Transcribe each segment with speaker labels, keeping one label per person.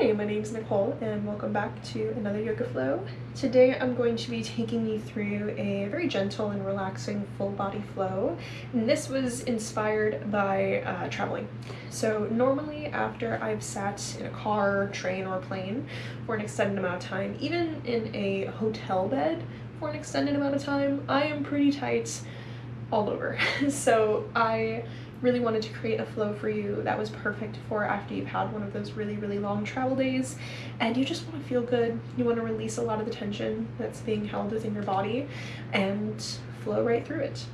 Speaker 1: Hi, my name is Nicole and welcome back to another Yoga Flow. Today I'm going to be taking you through a very gentle and relaxing full body flow. And this was inspired by traveling. So normally after I've sat in a car, train, or plane for an extended amount of time, even in a hotel bed for an extended amount of time, I am pretty tight all over. So I really wanted to create a flow for you that was perfect for after you've had one of those really long travel days and you just want to feel good. You want to release a lot of the tension that's being held within your body and flow right through it.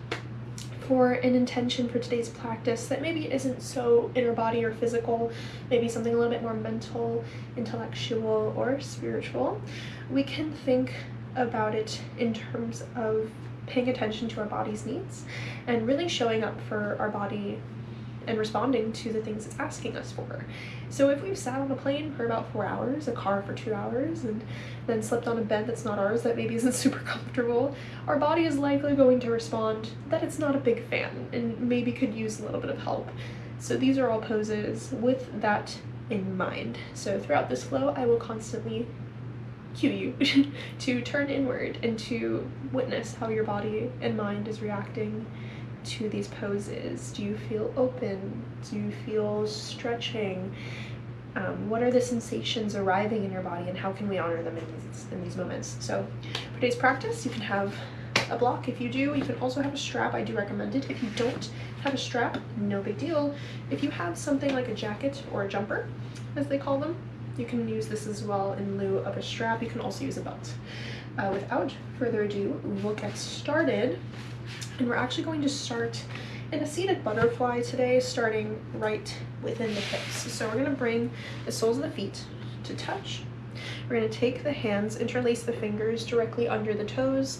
Speaker 1: For an intention for today's practice that maybe isn't so inner body or physical, maybe something a little bit more mental, intellectual, or spiritual, we can think about it in terms of paying attention to our body's needs and really showing up for our body and responding to the things it's asking us for. So if we've sat on a plane for about 4 hours, a car for 2 hours, and then slept on a bed that's not ours that maybe isn't super comfortable, our body is likely going to respond that it's not a big fan and maybe could use a little bit of help. So these are all poses with that in mind. So throughout this flow, I will constantly cue you to turn inward and to witness how your body and mind is reacting to these poses. Do you feel open? Do you feel stretching? What are the sensations arriving in your body and how can we honor them in these moments? So for today's practice, you can have a block. If you do, you can also have a strap. I do recommend it. If you don't have a strap, no big deal. If you have something like a jacket or a jumper, as they call them, you can use this as well in lieu of a strap. You can also use a belt. Without further ado, we will get started. And we're actually going to start in a seated butterfly today, starting right within the hips. So we're going to bring the soles of the feet to touch. We're going to take the hands, interlace the fingers directly under the toes,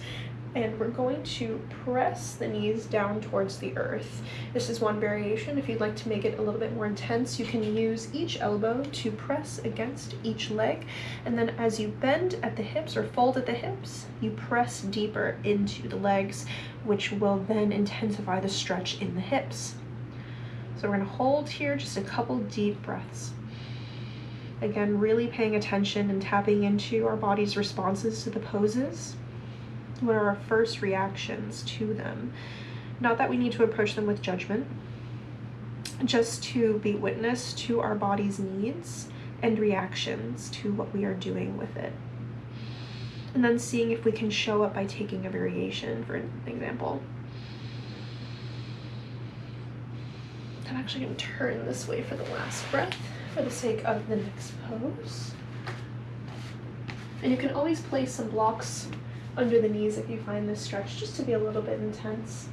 Speaker 1: and we're going to press the knees down towards the earth. This is one variation. If you'd like to make it a little bit more intense, you can use each elbow to press against each leg. And then as you bend at the hips or fold at the hips, you press deeper into the legs, which will then intensify the stretch in the hips. So we're gonna hold here just a couple deep breaths. Again, really paying attention and tapping into our body's responses to the poses. What are our first reactions to them? Not that we need to approach them with judgment, just to be witness to our body's needs and reactions to what we are doing with it. And then seeing if we can show up by taking a variation, for an example. I'm actually going to turn this way for the last breath for the sake of the next pose. And you can always place some blocks under the knees if you find this stretch just to be a little bit intense.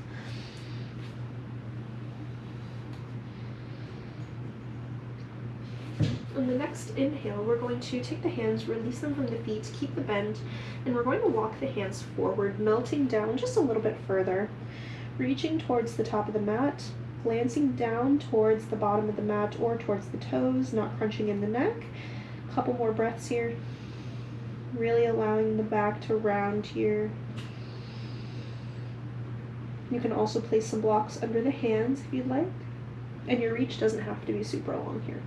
Speaker 1: On the next inhale, we're going to take the hands, release them from the feet, keep the bend, and we're going to walk the hands forward, melting down just a little bit further, reaching towards the top of the mat, glancing down towards the bottom of the mat or towards the toes, not crunching in the neck. A couple more breaths here. Really allowing the back to round here. You can also place some blocks under the hands if you'd like, and your reach doesn't have to be super long here.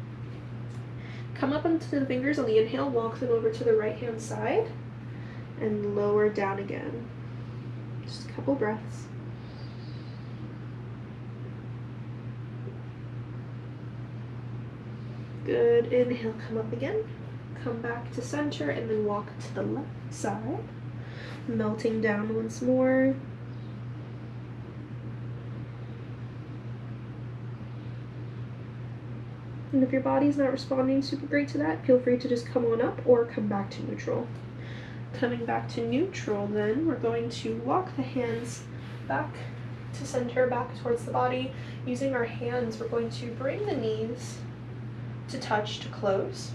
Speaker 1: Come up onto the fingers on the inhale, walk them over to the right hand side, and lower down again. Just a couple breaths. Good. Inhale, come up again. Come back to center and then walk to the left side, melting down once more. And if your body's not responding super great to that, feel free to just come on up or come back to neutral. Coming back to neutral, then we're going to walk the hands back to center, back towards the body. Using our hands, we're going to bring the knees to touch to close.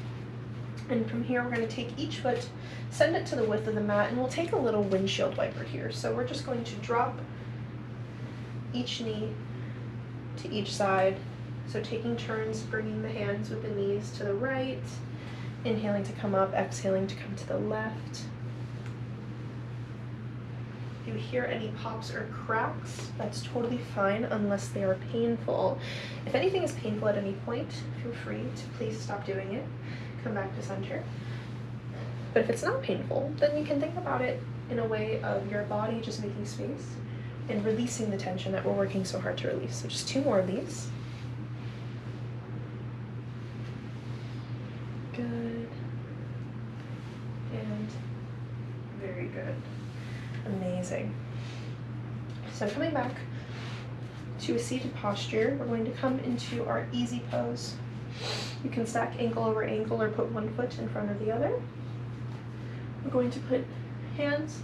Speaker 1: And from here, we're going to take each foot, send it to the width of the mat, and we'll take a little windshield wiper here. So we're just going to drop each knee to each side. So taking turns, bringing the hands with the knees to the right, inhaling to come up, exhaling to come to the left. If you hear any pops or cracks, that's totally fine unless they are painful. If anything is painful at any point, feel free to please stop doing it, come back to center. But if it's not painful, then you can think about it in a way of your body just making space and releasing the tension that we're working so hard to release. So just 2 more of these. Good. And very good. Amazing. So coming back to a seated posture, we're going to come into our easy pose. You can stack ankle over ankle or put one foot in front of the other. We're going to put hands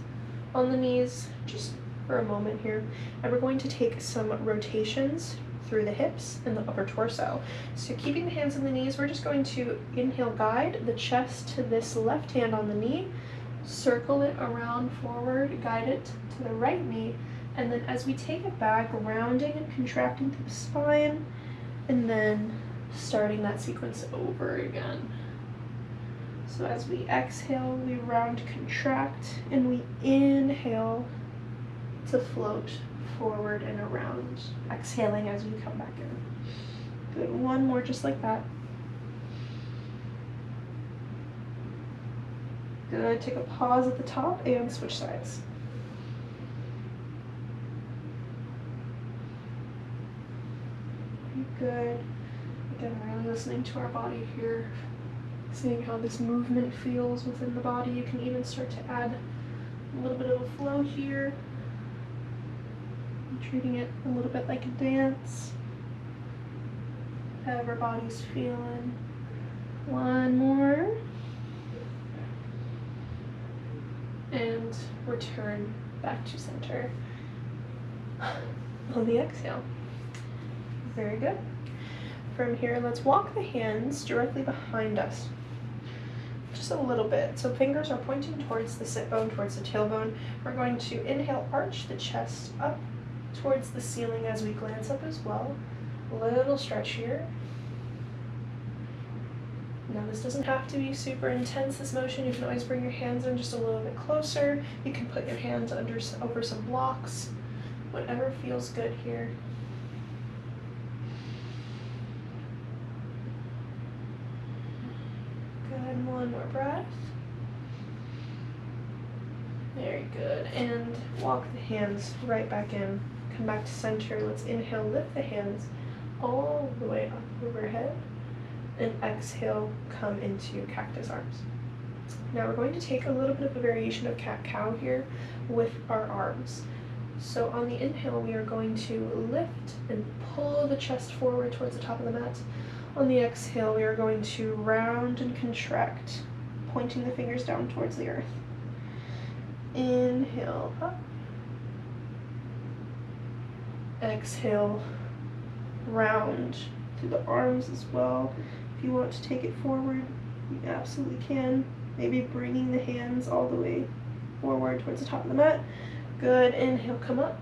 Speaker 1: on the knees just for a moment here, and we're going to take some rotations through the hips and the upper torso. So keeping the hands on the knees, we're just going to inhale, guide the chest to this left hand on the knee, circle it around forward, guide it to the right knee, and then as we take it back, rounding and contracting through the spine, and then starting that sequence over again. So as we exhale, we round, contract, and we inhale to float forward and around, exhaling as we come back in. Good, one more just like that. Good, take a pause at the top and switch sides. Good. Again, really listening to our body here, seeing how this movement feels within the body. You can even start to add a little bit of a flow here, treating it a little bit like a dance. However body's feeling. One more. And return back to center on the exhale. Very good. From here, let's walk the hands directly behind us. Just a little bit. So fingers are pointing towards the sit bone, towards the tailbone. We're going to inhale, arch the chest up towards the ceiling as we glance up as well. A little stretch here. Now this doesn't have to be super intense, this motion. You can always bring your hands in just a little bit closer. You can put your hands over some blocks. Whatever feels good here. Good, one more breath. Very good. And walk the hands right back in. Come back to center. Let's inhale, lift the hands all the way up overhead. And exhale, come into cactus arms. Now we're going to take a little bit of a variation of cat-cow here with our arms. So on the inhale, we are going to lift and pull the chest forward towards the top of the mat. On the exhale, we are going to round and contract, pointing the fingers down towards the earth. Inhale up. Exhale, round through the arms as well. If you want to take it forward, you absolutely can. Maybe bringing the hands all the way forward towards the top of the mat. Good, inhale, come up.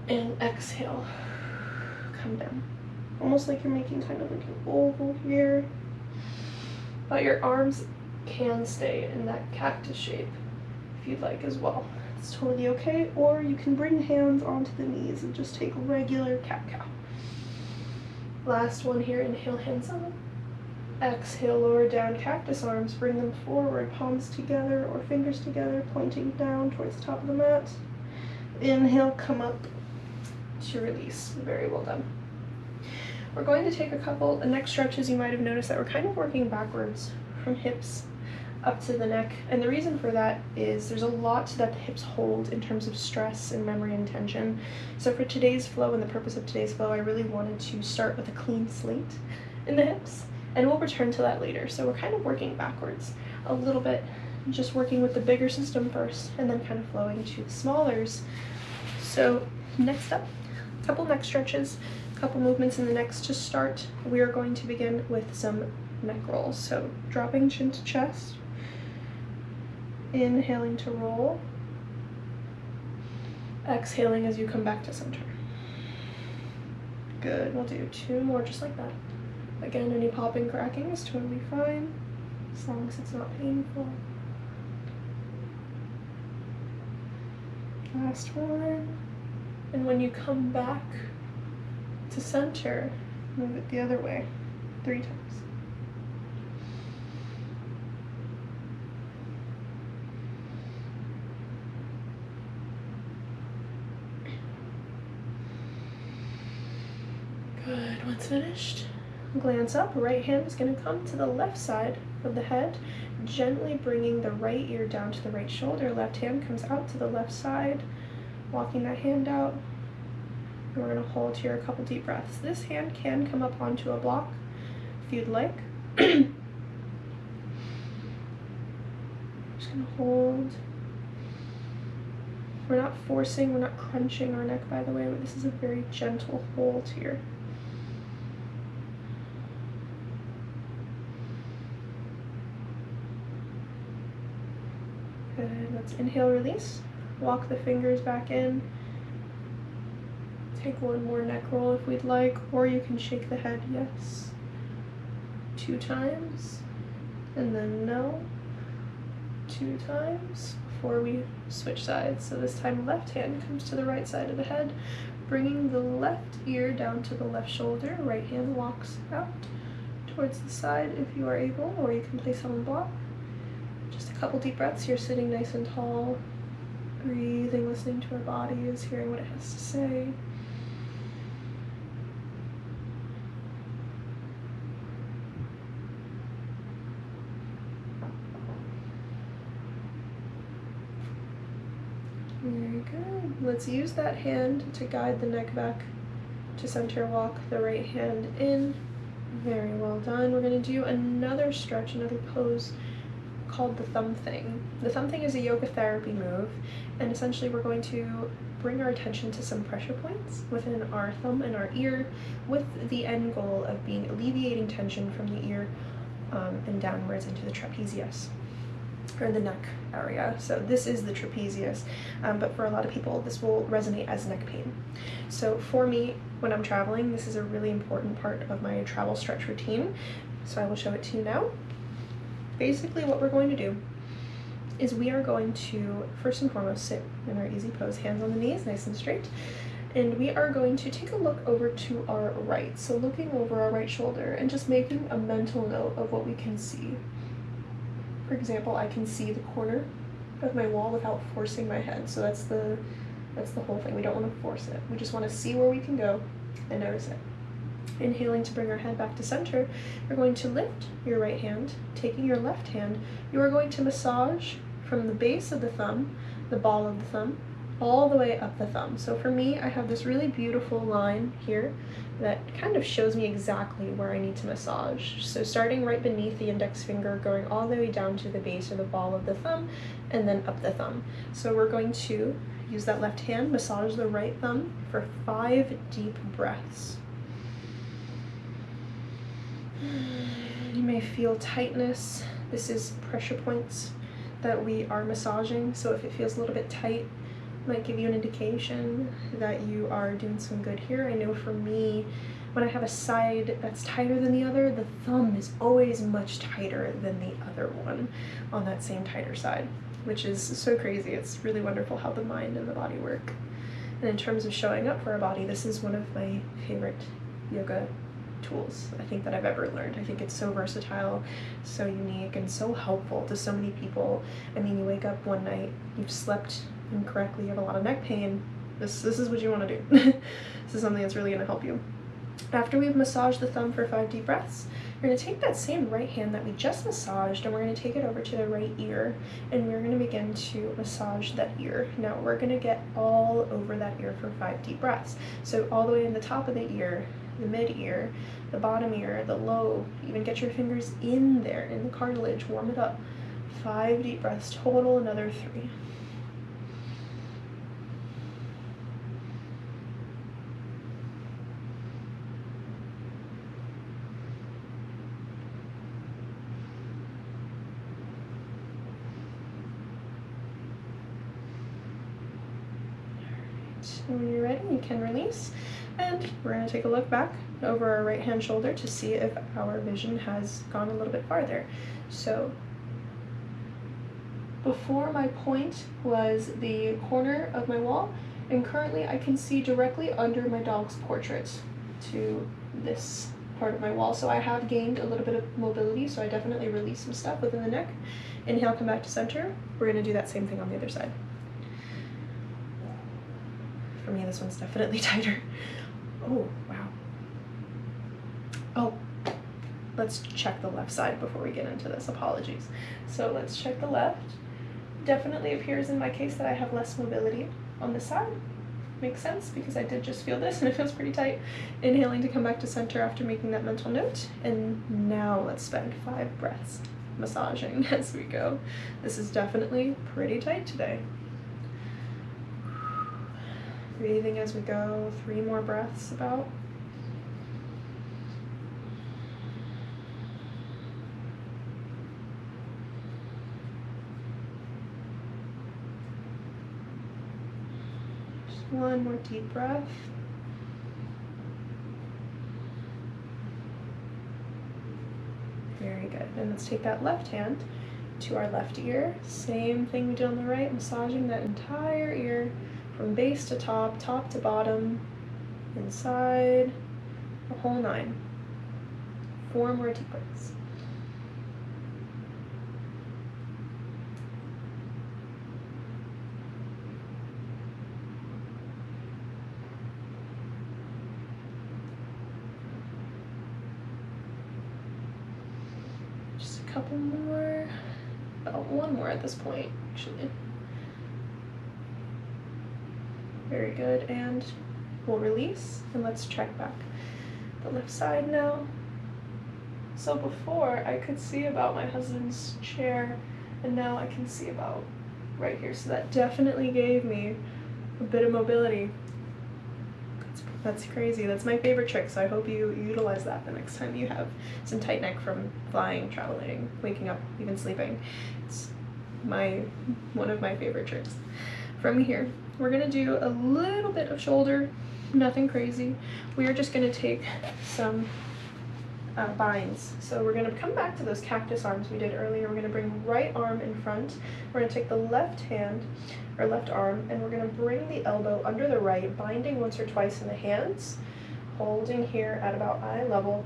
Speaker 1: And exhale, come down. Almost like you're making kind of like an oval here. But your arms can stay in that cactus shape if you'd like as well. It's totally okay. Or you can bring hands onto the knees and just take regular cat-cow. Last one here, inhale, hands up. Exhale, lower down, cactus arms, bring them forward, palms together or fingers together, pointing down towards the top of the mat. Inhale, come up to release. Very well done. We're going to take a couple neck stretches. You might have noticed that we're kind of working backwards from hips up to the neck, and the reason for that is there's a lot that the hips hold in terms of stress and memory and tension. So for today's flow and the purpose of today's flow, I really wanted to start with a clean slate in the hips, and we'll return to that later. So we're kind of working backwards a little bit, just working with the bigger system first and then kind of flowing to the smallers. So next up, a couple neck stretches, a couple movements in the necks. To start, we are going to begin with some neck rolls. So dropping chin to chest, inhaling to roll, exhaling as you come back to center. Good, we'll do 2 more just like that. Again, any popping, cracking is totally fine, as long as it's not painful. Last one. And when you come back to center, move it the other way. 3 times. Good. Once finished, glance up. Right hand is going to come to the left side of the head, gently bringing the right ear down to the right shoulder. Left hand comes out to the left side, walking that hand out. And we're going to hold here a couple deep breaths. This hand can come up onto a block if you'd like. Just going to hold. We're not forcing, we're not crunching our neck, by the way, but this is a very gentle hold here. Good. Let's inhale, release. Walk the fingers back in. Take one more neck roll if we'd like, or you can shake the head yes 2 times, and then no 2 times before we switch sides. So this time left hand comes to the right side of the head, bringing the left ear down to the left shoulder. Right hand walks out towards the side if you are able, or you can place it on the block. Just a couple deep breaths here, sitting nice and tall, breathing, listening to our bodies, hearing what it has to say. Very good. Let's use that hand to guide the neck back to center. Walk the right hand in. Very well done. We're going to do another stretch, another pose called the thumb thing. The thumb thing is a yoga therapy move, and essentially we're going to bring our attention to some pressure points within our thumb and our ear, with the end goal of being alleviating tension from the ear and downwards into the trapezius, or the neck area. So this is the trapezius, but for a lot of people this will resonate as neck pain. So for me, when I'm traveling, this is a really important part of my travel stretch routine, so I will show it to you now. Basically what we're going to do is we are going to first and foremost sit in our easy pose, hands on the knees, nice and straight, and we are going to take a look over to our right, so looking over our right shoulder and just making a mental note of what we can see. For example, I can see the corner of my wall without forcing my head, so that's the whole thing. We don't want to force it. We just want to see where we can go and notice it. Inhaling to bring our head back to center, you're going to lift your right hand, taking your left hand, you are going to massage from the base of the thumb, the ball of the thumb, all the way up the thumb. So for me, I have this really beautiful line here that kind of shows me exactly where I need to massage. So starting right beneath the index finger, going all the way down to the base or the ball of the thumb, and then up the thumb. So we're going to use that left hand, massage the right thumb for 5 deep breaths. You may feel tightness. This is pressure points that we are massaging, so if it feels a little bit tight, might give you an indication that you are doing some good here. I know for me, when I have a side that's tighter than the other, the thumb is always much tighter than the other one on that same tighter side, which is so crazy. It's really wonderful how the mind and the body work. And in terms of showing up for our body, this is one of my favorite yoga tools I think that I've ever learned. I think it's so versatile, so unique, and so helpful to so many people. I mean, you wake up one night, you've slept incorrectly, you have a lot of neck pain, this is what you want to do. This is something that's really going to help you. After we've massaged the thumb for 5 deep breaths, you're going to take that same right hand that we just massaged, and we're going to take it over to the right ear, and we're going to begin to massage that ear. Now we're going to get all over that ear for 5 deep breaths. So all the way in the top of the ear, the mid-ear, the bottom ear, the lobe, even get your fingers in there, in the cartilage, warm it up. 5 deep breaths total, another 3. And when you're ready, you can release, and we're going to take a look back over our right hand shoulder to see if our vision has gone a little bit farther. So before, my point was the corner of my wall, and currently I can see directly under my dog's portrait to this part of my wall, so I have gained a little bit of mobility, so I definitely release some stuff within the neck. Inhale, come back to center. We're going to do that same thing on the other side. For me, this one's definitely tighter. Oh, wow. Oh, let's check the left side before we get into this. Apologies. So let's check the left. Definitely appears in my case that I have less mobility on this side. Makes sense because I did just feel this and it feels pretty tight. Inhaling to come back to center after making that mental note. And now let's spend 5 breaths massaging as we go. This is definitely pretty tight today. Breathing as we go, 3 more breaths about. Just 1 more deep breath. Very good. And let's take that left hand to our left ear. Same thing we did on the right, massaging that entire ear from base to top, top to bottom, inside, the whole 9. 4 more deep breaths. Just a couple more, about 1 more at this point, actually. Very good, and we'll release, and let's check back the left side now. So before I could see about my husband's chair, and now I can see about right here, so that definitely gave me a bit of mobility. That's crazy. That's my favorite trick, so I hope you utilize that the next time you have some tight neck from flying, traveling, waking up, even sleeping. It's one of my favorite tricks. From here, we're gonna do a little bit of shoulder, nothing crazy. We are just gonna take some binds. So we're gonna come back to those cactus arms we did earlier. We're gonna bring right arm in front. We're gonna take the left hand, or left arm, and we're gonna bring the elbow under the right, binding once or twice in the hands, holding here at about eye level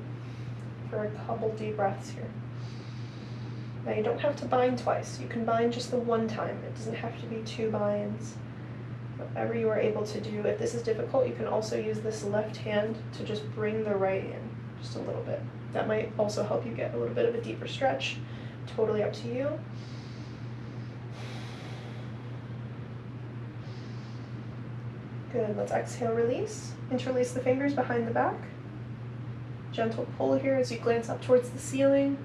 Speaker 1: for a couple deep breaths here. Now you don't have to bind twice. You can bind just the 1 time. It doesn't have to be 2 binds. Whatever you are able to do. If this is difficult, you can also use this left hand to just bring the right in just a little bit. That might also help you get a little bit of a deeper stretch. Totally up to you. Good, let's exhale, release. Interlace the fingers behind the back. Gentle pull here as you glance up towards the ceiling.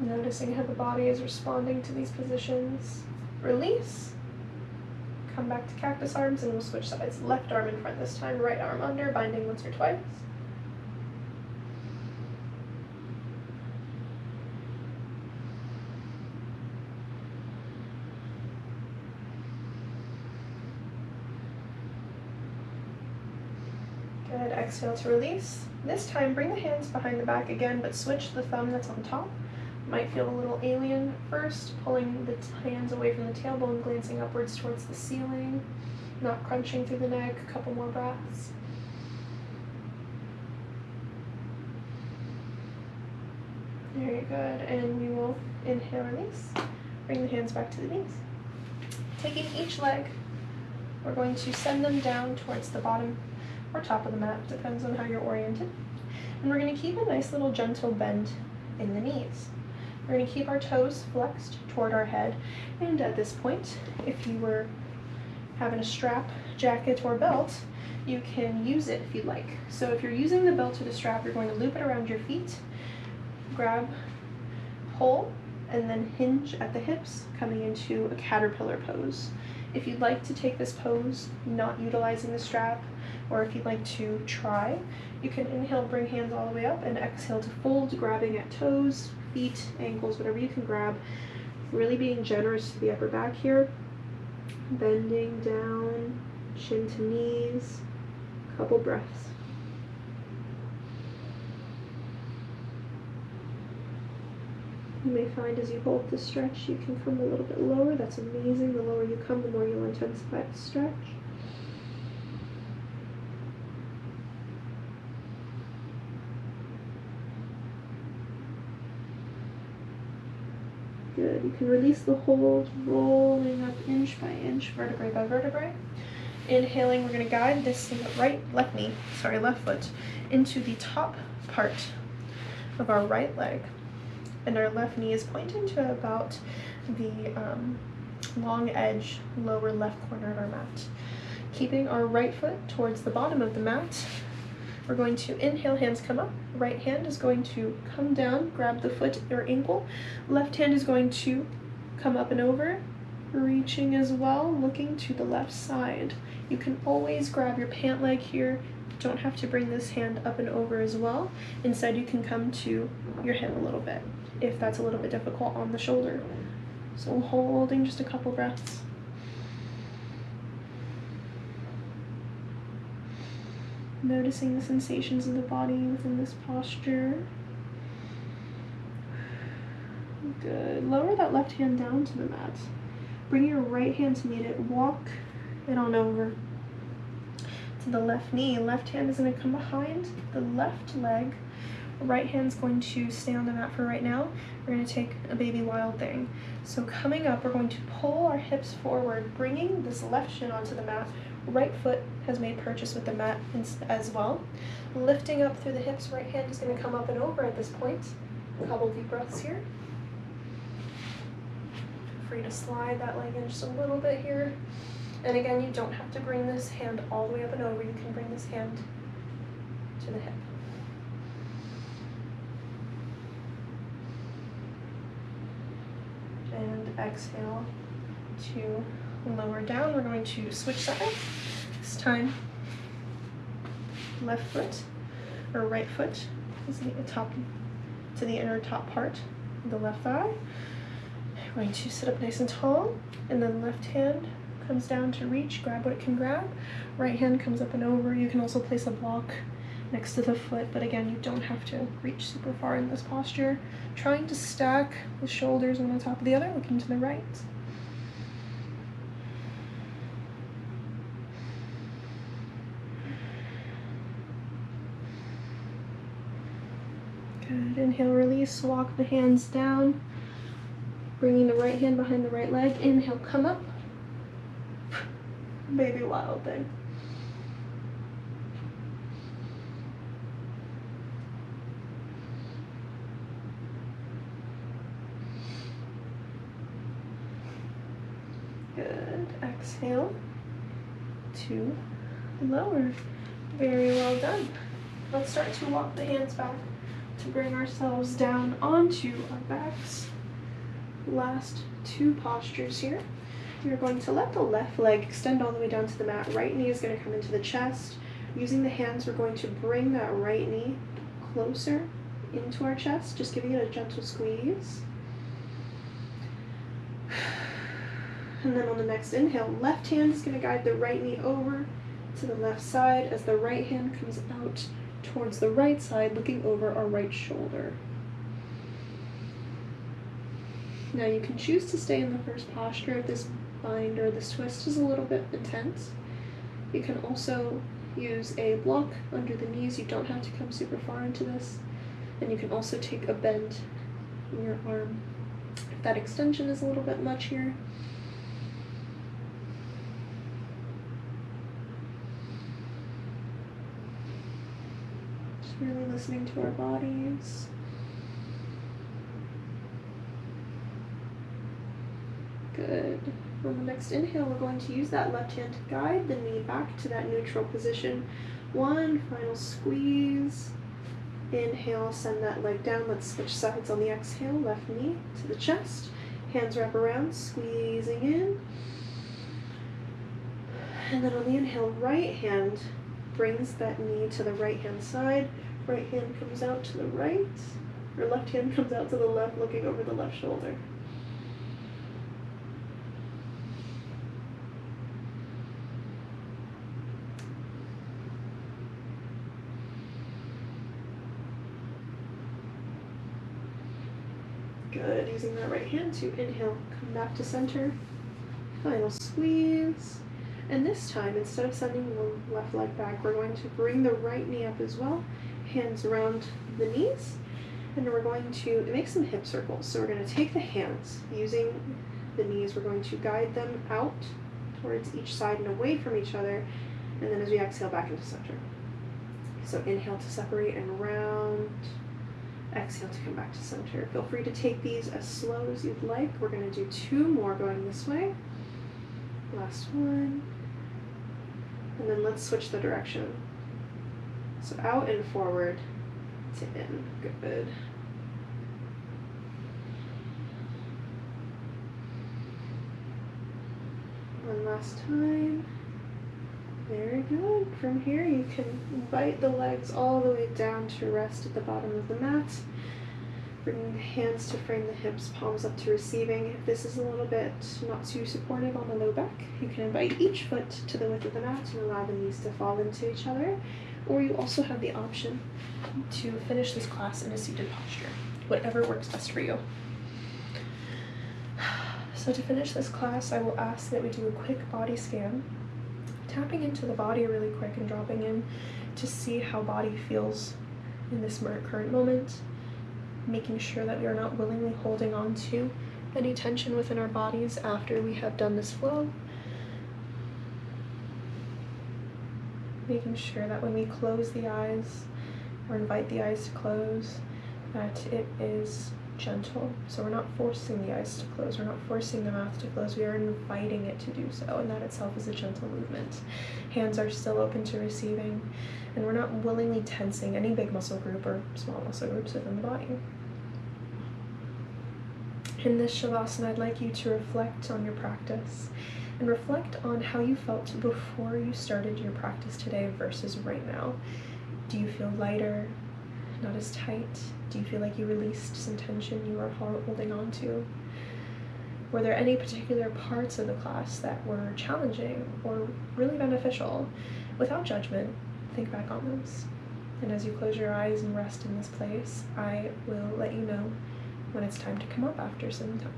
Speaker 1: Noticing how the body is responding to these positions. Release. Come back to cactus arms and we'll switch sides. Left arm in front this time, right arm under, binding once or twice. Good, exhale to release. This time, bring the hands behind the back again, but switch the thumb that's on top. Might feel a little alien at first, pulling the hands away from the tailbone, glancing upwards towards the ceiling, not crunching through the neck. A couple more breaths. Very good, and we will inhale, release. Bring the hands back to the knees. Taking each leg, we're going to send them down towards the bottom or top of the mat, depends on how you're oriented. And we're going to keep a nice little gentle bend in the knees. We're going to keep our toes flexed toward our head, and at this point, if you were having a strap, jacket, or belt, you can use it if you'd like. So if you're using the belt or the strap, you're going to loop it around your feet, grab, pull, and then hinge at the hips, coming into a caterpillar pose. If you'd like to take this pose, not utilizing the strap, or if you'd like to try, you can inhale, bring hands all the way up, and exhale to fold, grabbing at toes, feet, ankles, whatever you can grab. Really being generous to the upper back here. Bending down, chin to knees, couple breaths. You may find as you hold the stretch, you can come a little bit lower. That's amazing. The lower you come, the more you'll intensify the stretch. Good. You can release the hold, rolling up inch by inch, vertebrae by vertebrae. Inhaling, we're going to guide this left foot into the top part of our right leg. And our left knee is pointing to about the long edge, lower left corner of our mat. Keeping our right foot towards the bottom of the mat, we're going to inhale, hands come up. Right hand is going to come down, grab the foot or ankle. Left hand is going to come up and over, reaching as well, looking to the left side. You can always grab your pant leg here. Don't have to bring this hand up and over as well. Instead, you can come to your hip a little bit if that's a little bit difficult on the shoulder. So holding just a couple breaths. Noticing the sensations of the body within this posture. Good. Lower that left hand down to the mat. Bring your right hand to meet it. Walk it on over to the left knee. Left hand is going to come behind the left leg. Right hand's going to stay on the mat for right now. We're going to take a baby wild thing. So coming up, we're going to pull our hips forward, bringing this left shin onto the mat. Right foot has made purchase with the mat as well. Lifting up through the hips, right hand is going to come up and over at this point. A couple deep breaths here. Feel free to slide that leg in just a little bit here. And again, you don't have to bring this hand all the way up and over. You can bring this hand to the hip. And exhale to lower down. We're going to switch sides. This time, left foot or right foot is the top to the inner top part of the left thigh. We're going to sit up nice and tall, and then left hand comes down to reach, grab what it can grab. Right hand comes up and over. You can also place a block next to the foot, but again, you don't have to reach super far in this posture. Trying to stack the shoulders one on top of the other, looking to the right. Good. Inhale, release, walk the hands down, bringing the right hand behind the right leg. Inhale, come up. Baby wild thing. Good. Exhale to lower. Very well done. Let's start to walk the hands back to bring ourselves down onto our backs. Last two postures here. You're going to let the left leg extend all the way down to the mat. Right knee is going to come into the chest. Using the hands, we're going to bring that right knee closer into our chest, just giving it a gentle squeeze. And then on the next inhale, left hand is going to guide the right knee over to the left side as the right hand comes out towards the right side, looking over our right shoulder. Now you can choose to stay in the first posture if this bind or this twist is a little bit intense. You can also use a block under the knees. You don't have to come super far into this. And you can also take a bend in your arm if that extension is a little bit much here. Just really listening to our bodies. Good. On the next inhale, we're going to use that left hand to guide the knee back to that neutral position. One final squeeze. Inhale, send that leg down. Let's switch sides on the exhale. Left knee to the chest. Hands wrap around, squeezing in. And then on the inhale, right hand brings that knee to the right hand side. Right hand comes out to the right, or left hand comes out to the left, looking over the left shoulder. Good. Using that right hand to inhale, come back to center. Final squeeze. And this time, instead of sending the left leg back, we're going to bring the right knee up as well. Hands around the knees. And we're going to make some hip circles. So we're going to take the hands, using the knees, we're going to guide them out towards each side and away from each other. And then as we exhale, back into center. So inhale to separate and round. Exhale to come back to center. Feel free to take these as slow as you'd like. We're going to do 2 more going this way. Last one. And then let's switch the direction. So out and forward to in. Good. One last time. Very good. From here you can invite the legs all the way down to rest at the bottom of the mat. Bringing the hands to frame the hips, palms up to receiving. If this is a little bit not too supportive on the low back, you can invite each foot to the width of the mat and allow the knees to fall into each other. Or you also have the option to finish this class in a seated posture, whatever works best for you. So to finish this class, I will ask that we do a quick body scan, tapping into the body really quick and dropping in to see how body feels in this current moment, making sure that we are not willingly holding on to any tension within our bodies after we have done this flow. Making sure that when we close the eyes or invite the eyes to close, that it is gentle. So we're not forcing the eyes to close, we're not forcing the mouth to close, we are inviting it to do so, and that itself is a gentle movement. Hands are still open to receiving, and we're not willingly tensing any big muscle group or small muscle groups within the body. In this Shavasana, I'd like you to reflect on your practice and reflect on how you felt before you started your practice today versus right now. Do you feel lighter? Not as tight? Do you feel like you released some tension you were holding on to? Were there any particular parts of the class that were challenging or really beneficial? Without judgment, think back on those. And as you close your eyes and rest in this place, I will let you know when it's time to come up after some time.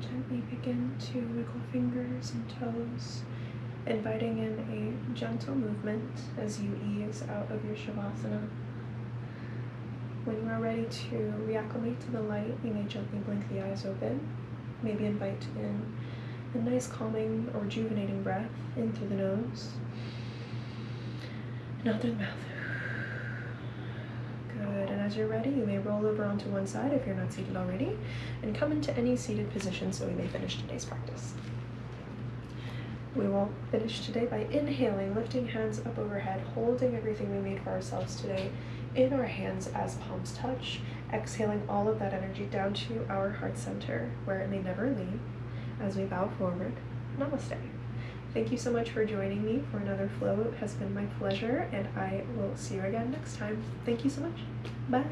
Speaker 1: Gently begin to wiggle fingers and toes, inviting in a gentle movement as you ease out of your Shavasana. When you are ready to reacclimate to the light, you may gently blink the eyes open. Maybe invite in a nice calming or rejuvenating breath in through the nose and out through the mouth. Good, and as you're ready, you may roll over onto one side if you're not seated already, and come into any seated position so we may finish today's practice. We will finish today by inhaling, lifting hands up overhead, holding everything we made for ourselves today in our hands as palms touch, exhaling all of that energy down to our heart center where it may never leave as we bow forward. Namaste. Thank you so much for joining me for another flow. It has been my pleasure, and I will see you again next time. Thank you so much. Bye.